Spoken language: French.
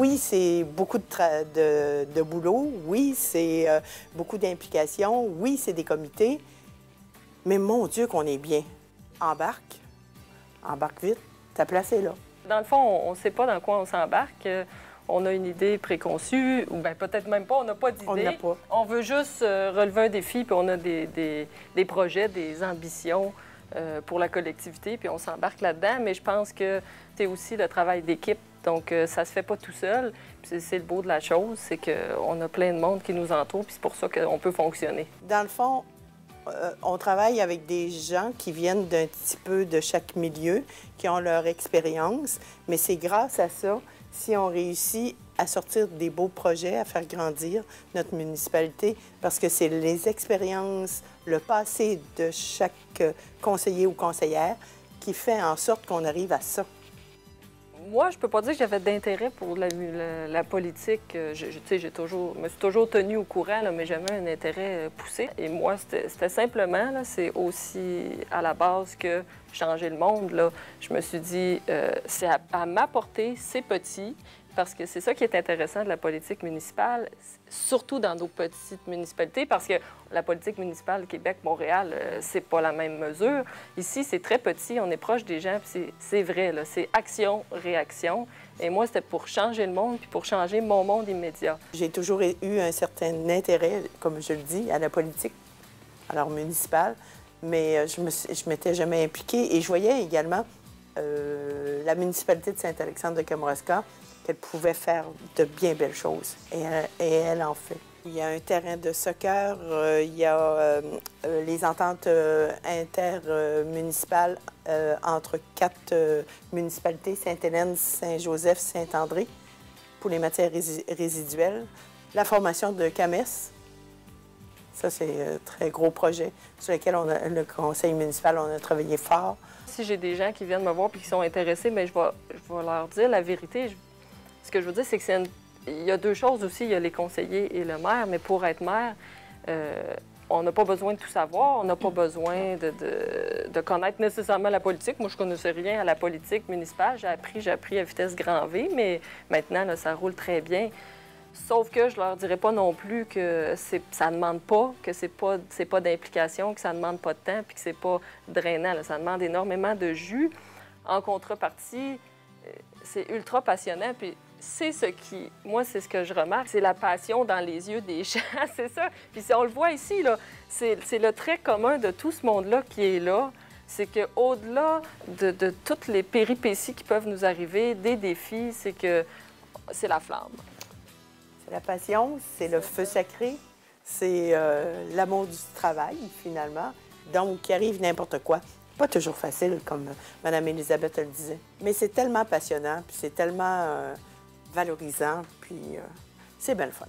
Oui, c'est beaucoup de boulot. Oui, c'est beaucoup d'implications. Oui, c'est des comités. Mais mon Dieu qu'on est bien. Embarque. Embarque vite. Ta place est là. Dans le fond, on ne sait pas dans quoi on s'embarque. On a une idée préconçue, ou bien peut-être même pas, on n'a pas d'idée. On n'a pas. On veut juste relever un défi, puis on a des projets, des ambitions pour la collectivité, puis on s'embarque là-dedans. Mais je pense que c'est aussi le travail d'équipe. Donc, ça se fait pas tout seul. C'est le beau de la chose, c'est qu'on a plein de monde qui nous entoure, puis c'est pour ça qu'on peut fonctionner. Dans le fond, on travaille avec des gens qui viennent d'un petit peu de chaque milieu, qui ont leur expérience, mais c'est grâce à ça si on réussit à sortir des beaux projets, à faire grandir notre municipalité, parce que c'est les expériences, le passé de chaque conseiller ou conseillère qui fait en sorte qu'on arrive à ça. Moi, je peux pas dire que j'avais d'intérêt pour la politique. Je me suis toujours tenue au courant, là, mais jamais un intérêt poussé. Et moi, c'était simplement, c'est aussi à la base que changer le monde. Là. Je me suis dit, c'est à ma portée, c'est petit, parce que c'est ça qui est intéressant de la politique municipale, surtout dans nos petites municipalités, parce que la politique municipale Québec-Montréal, c'est pas la même mesure. Ici, c'est très petit, on est proche des gens, puis c'est vrai, c'est action-réaction. Et moi, c'était pour changer le monde, puis pour changer mon monde immédiat. J'ai toujours eu un certain intérêt, comme je le dis, à la politique, alors municipale, mais je m'étais jamais impliquée. Et je voyais également la municipalité de Saint-Alexandre-de-Kamouraska, qu'elle pouvait faire de bien belles choses. Et elle en fait. Il y a un terrain de soccer, il y a les ententes intermunicipales entre 4 municipalités, Sainte-Hélène, Saint-Joseph, Saint-André, pour les matières résiduelles. La formation de CAMES, ça c'est un très gros projet sur lequel le conseil municipal, on a travaillé fort. Si j'ai des gens qui viennent me voir et qui sont intéressés, bien, je vais leur dire la vérité. Ce que je veux dire, c'est que il y a deux choses aussi. Il y a les conseillers et le maire, mais pour être maire, on n'a pas besoin de tout savoir. On n'a pas besoin de connaître nécessairement la politique. Moi, je ne connaissais rien à la politique municipale. J'ai appris à vitesse grand V, mais maintenant, là, ça roule très bien. Sauf que je leur dirais pas non plus que ça ne demande pas, que c'est pas d'implication, que ça ne demande pas de temps, puis que c'est pas drainant. Là. Ça demande énormément de jus. En contrepartie, c'est ultra passionnant, puis c'est moi, c'est ce que je remarque, c'est la passion dans les yeux des gens, c'est ça. Puis si on le voit ici, là, c'est le trait commun de tout ce monde-là qui est là, c'est qu'au-delà de toutes les péripéties qui peuvent nous arriver, des défis, c'est que c'est la flamme. C'est la passion, c'est le feu sacré, c'est l'amour du travail, finalement. Donc, qui arrive n'importe quoi. Pas toujours facile, comme Mme Elisabeth le disait. Mais c'est tellement passionnant, puis c'est tellement valorisant, puis c'est bien le fun.